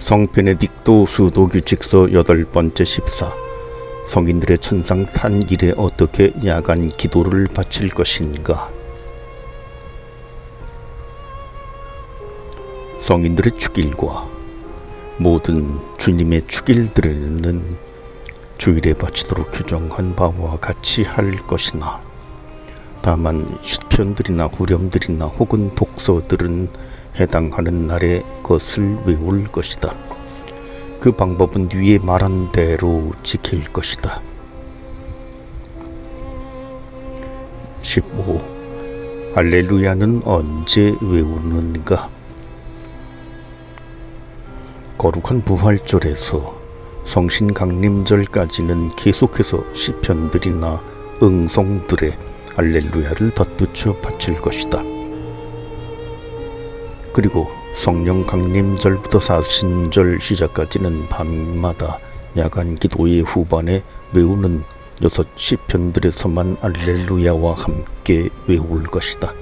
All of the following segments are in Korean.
성 베네딕토 수도규칙서 8번째 14. 성인들의 천상 탄일에 어떻게 야간 기도를 바칠 것인가. 성인들의 축일과 모든 주님의 축일들에는 주일에 바치도록 규정한 바와 같이 할 것이나, 다만 시편들이나 후렴들이나 혹은 독서들은 해당하는 날에 그것을 외울 것이다. 그 방법은 위에 말한 대로 지킬 것이다. 15. 할렐루야는 언제 외우는가? 거룩한 부활절에서 성신강림절까지는 계속해서 시편들이나 응송들의 할렐루야를 덧붙여 바칠 것이다. 그리고 성령 강림절부터 사신절 시작까지는 밤마다 야간 기도의 후반에 외우는 6 시편들에서만 할렐루야와 함께 외울 것이다.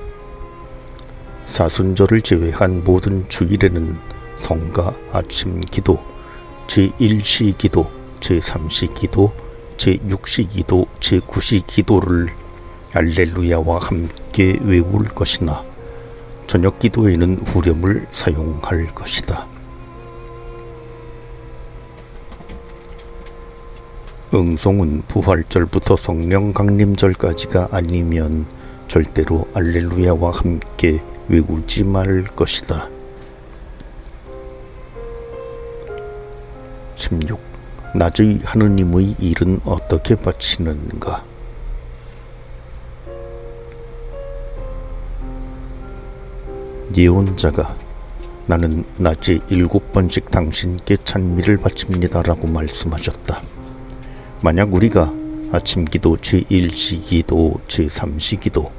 사순절을 제외한 모든 주일에는 성가 아침 기도, 제1시 기도, 제3시 기도, 제6시 기도, 제9시 기도를 할렐루야와 함께 외울 것이나, 저녁 기도에는 후렴을 사용할 것이다. 응송은 부활절부터 성령 강림절까지가 아니면 절대로 할렐루야와 함께 외우지 말 것이다. 16. 낮의 하느님의 일은 어떻게 바치는가? 예언자가 나는 낮에 7번씩 당신께 찬미를 바칩니다 라고 말씀하셨다. 만약 우리가 아침 기도, 제1시 기도, 제3시 기도,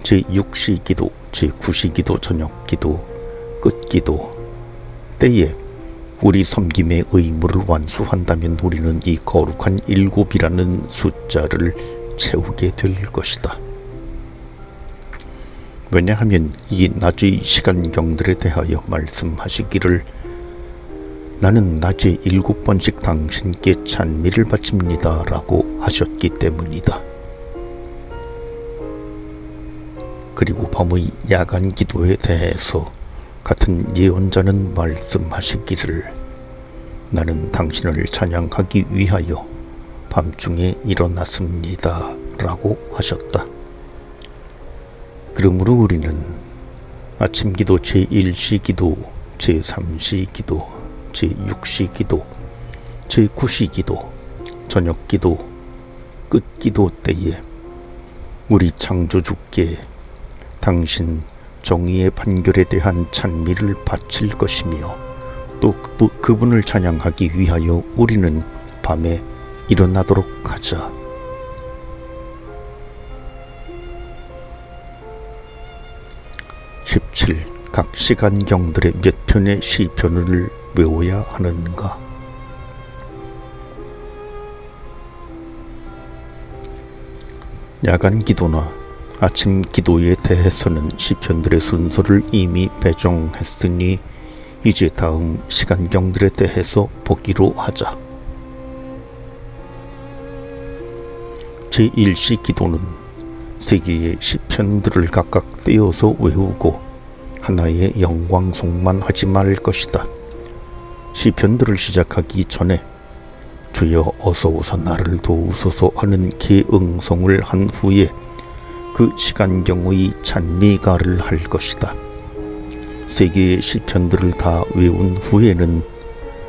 제6시 기도, 제9시 기도, 저녁 기도, 끝 기도 때에 우리 섬김의 의무를 완수한다면 우리는 이 거룩한 7이라는 숫자를 채우게 될 것이다. 왜냐하면 이 낮의 시간경들에 대하여 말씀하시기를 나는 낮에 7번씩 당신께 찬미를 바칩니다 라고 하셨기 때문이다. 그리고 밤의 야간 기도에 대해서 같은 예언자는 말씀하시기를 나는 당신을 찬양하기 위하여 밤중에 일어났습니다 라고 하셨다. 그러므로 우리는 아침 기도, 제1시 기도, 제3시 기도, 제6시 기도, 제9시 기도, 저녁 기도, 끝 기도 때에 우리 창조주께 당신 정의의 판결에 대한 찬미를 바칠 것이며, 또 그분을 찬양하기 위하여 우리는 밤에 일어나도록 하자. 17. 각 시간경들의 몇 편의 시편을 외워야 하는가? 야간 기도나 아침 기도에 대해서는 시편들의 순서를 이미 배정했으니 이제 다음 시간경들에 대해서 보기로 하자. 제1시 기도는 3개의 시편들을 각각 떼어서 외우고 하나의 영광송만 하지 말 것이다. 시편들을 시작하기 전에 주여 어서오사 나를 도우소서 하는 개응송을 한 후에 그 시간경의 찬미가를 할 것이다. 3개의 시편들을 다 외운 후에는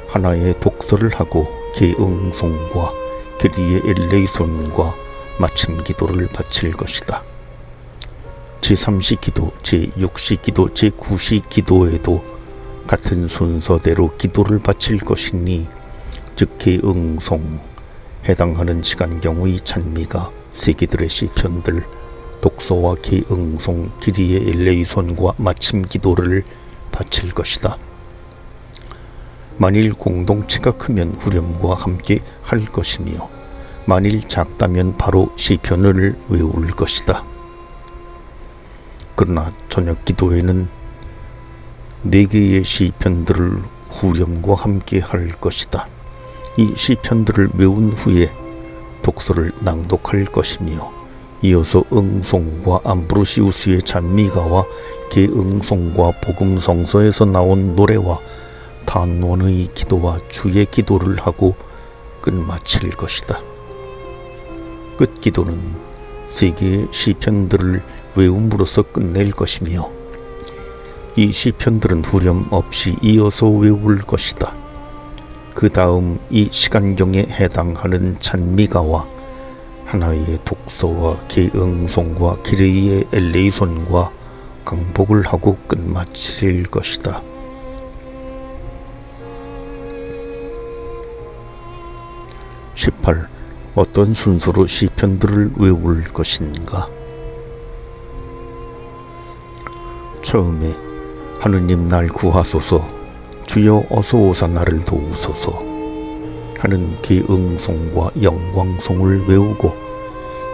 하나의 독서를 하고 개응송과 kyrie 엘레이손과 마침 기도를 바칠 것이다. 제3시 기도, 제6시 기도, 제9시 기도에도 같은 순서대로 기도를 바칠 것이니, 즉 개응송, 해당하는 시간경의 찬미가 3개들의 시편들, 독서와 개응송, kyrie 엘레이손과 마침 기도를 바칠 것이다. 만일 공동체가 크면 후렴과 함께 할 것이며, 만일 작다면 바로 시편을 외울 것이다. 그러나 저녁 기도에는 4개의 시편들을 후렴과 함께 할 것이다. 이 시편들을 외운 후에 독서를 낭독할 것이며 이어서 응송과 암브로시우스의 찬미가와 개응송과 복음성서에서 나온 노래와 단원의 기도와 주의 기도를 하고 끝마칠 것이다. 끝기도는 세 개의 시편들을 외움으로써 끝낼 것이며 이 시편들은 후렴 없이 이어서 외울 것이다. 그 다음 이 시간경에 해당하는 찬미가와 하나의 독서와 개응송과 기레이의 엘레이손과 강복을 하고 끝마칠 것이다. 18. 어떤 순서로 시편들을 외울 것인가? 처음에 하느님 날 구하소서, 주여 어서 오사 나를 도우소서 하는 기응송과 영광송을 외우고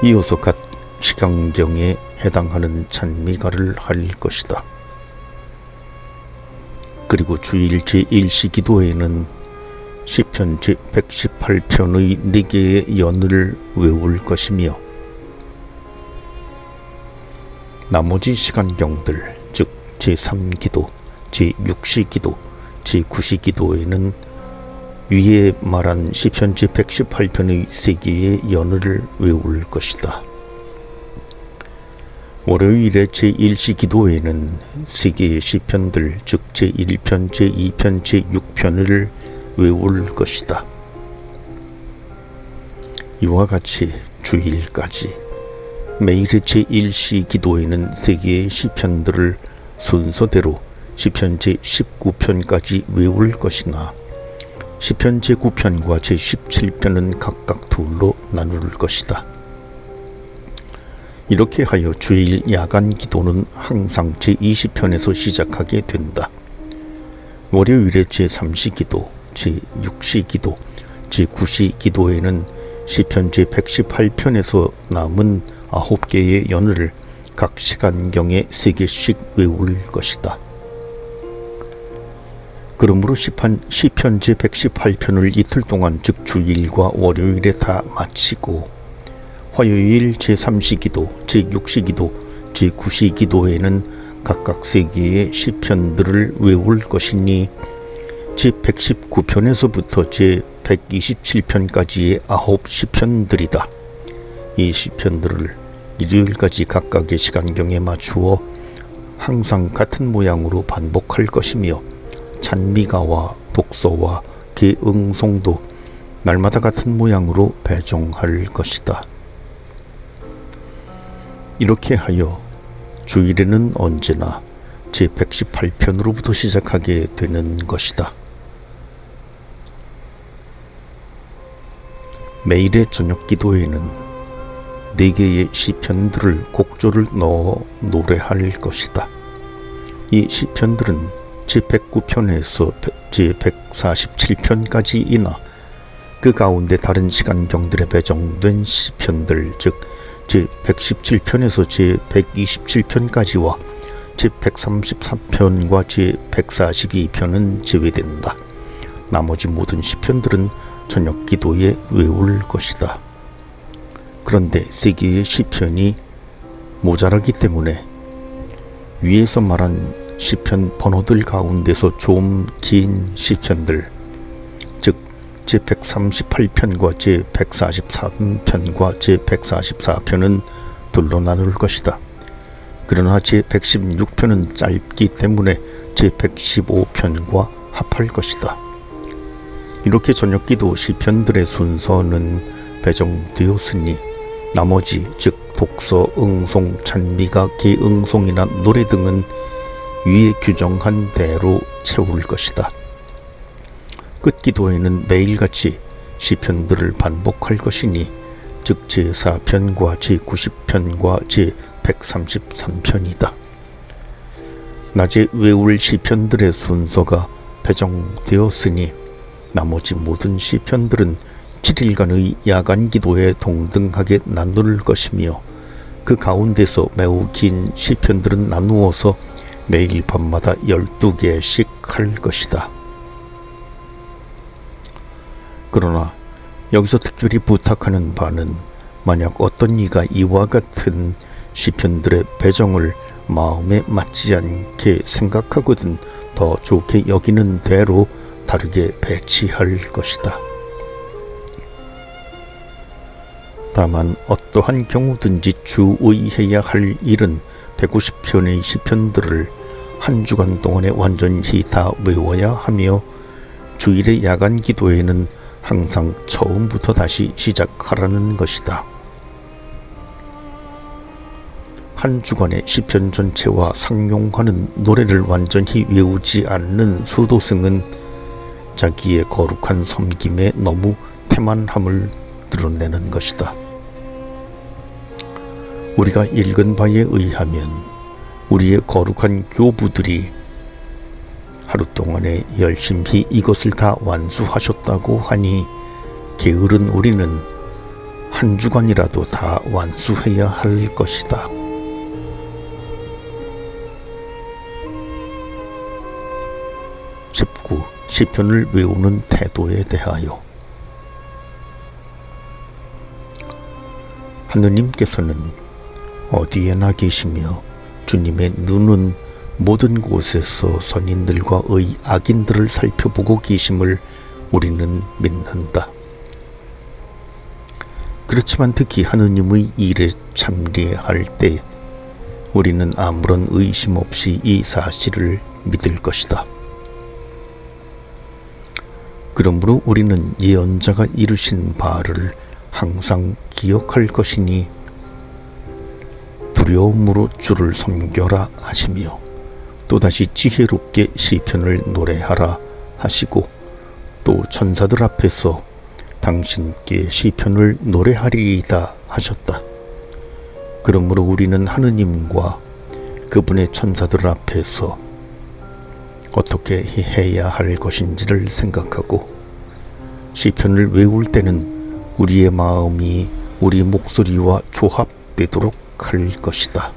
이어서 각 시간경에 해당하는 찬미가를 할 것이다. 그리고 주일 제1시기도에는 시편 제118편의 4개의 연을 외울 것이며 나머지 시간경들 즉 제3기도, 제6시기도, 제9시기도에는 위에 말한 시편 제118편의 3개의 연을 외울 것이다. 월요일의 제1시기도에는 3개의 시편들 즉 제1편, 제2편, 제6편을 외울 것이다. 이와 같이 주일까지 매일의 제1시기도에는 3개의 시편들을 순서대로 시편 제19편까지 외울 것이나 시편 제9편과 제17편은 각각 둘로 나눌 것이다. 이렇게 하여 주일 야간 기도는 항상 제20편에서 시작하게 된다. 월요일의 제3시기도, 제6시기도, 제9시기도에는 시편 제118편에서 남은 9개의 연을 각 시간경에 3개씩 외울 것이다. 그러므로 시편 제118편을 이틀 동안 즉 주일과 월요일에 다 마치고 화요일 제3시기도, 제6시기도, 제9시기도에는 각각 3개의 시편들을 외울 것이니 제119편에서부터 제127편까지의 9시편들이다. 이 시편들을 일요일까지 각각의 시간경에 맞추어 항상 같은 모양으로 반복할 것이며 찬미가와 독서와 개응송도 날마다 같은 모양으로 배정할 것이다. 이렇게 하여 주일에는 언제나 제118편으로부터 시작하게 되는 것이다. 매일의 저녁 기도에는 4개의 시편들을 곡조를 넣어 노래할 것이다. 이 시편들은 제109편에서 제147편까지이나 그 가운데 다른 시간경들에 배정된 시편들 즉 제117편에서 제127편까지와 제133편과 제142편은 제외된다. 나머지 모든 시편들은 저녁 기도에 외울 것이다. 그런데 3개의 시편이 모자라기 때문에 위에서 말한 시편 번호들 가운데서 좀 긴 시편들 즉 제138편과 제143편과 제144편은 둘로 나눌 것이다. 그러나 제116편은 짧기 때문에 제115편과 합할 것이다. 이렇게 저녁기도 시편들의 순서는 배정되었으니 나머지 즉 독서, 응송, 찬미가, 개응송이나 노래 등은 위에 규정한 대로 채울 것이다. 끝기도에는 매일같이 시편들을 반복할 것이니 즉 제4편과 제90편과 제133편이다. 낮에 외울 시편들의 순서가 배정되었으니 나머지 모든 시편들은 7일간의 야간 기도에 동등하게 나눌 것이며 그 가운데서 매우 긴 시편들은 나누어서 매일 밤마다 12개씩 할 것이다. 그러나 여기서 특별히 부탁하는 바는 만약 어떤 이가 이와 같은 시편들의 배정을 마음에 맞지 않게 생각하거든 더 좋게 여기는 대로 다르게 배치할 것이다. 다만 어떠한 경우든지 주의해야 할 일은 150편의 시편들을 한 주간 동안에 완전히 다 외워야 하며 주일의 야간 기도에는 항상 처음부터 다시 시작하라는 것이다. 한 주간의 시편 전체와 상용하는 노래를 완전히 외우지 않는 수도승은 자기의 거룩한 섬김에 너무 태만함을 드러내는 것이다. 우리가 읽은 바에 의하면 우리의 거룩한 교부들이 하루 동안에 열심히 이것을 다 완수하셨다고 하니 게으른 우리는 한 주간이라도 다 완수해야 할 것이다. 19. 시편을 외우는 태도에 대하여. 하느님께서는 어디에나 계시며 주님의 눈은 모든 곳에서 선인들과의 악인들을 살펴보고 계심을 우리는 믿는다. 그렇지만 특히 하느님의 일에 참여할 때 우리는 아무런 의심 없이 이 사실을 믿을 것이다. 그러므로 우리는 예언자가 이루신 바를 항상 기억할 것이니 두려움으로 주를 섬겨라 하시며 또다시 지혜롭게 시편을 노래하라 하시고 또 천사들 앞에서 당신께 시편을 노래하리이다 하셨다. 그러므로 우리는 하느님과 그분의 천사들 앞에서 어떻게 해야 할 것인지를 생각하고 시편을 외울 때는 우리의 마음이 우리 목소리와 조합되도록 할 것이다.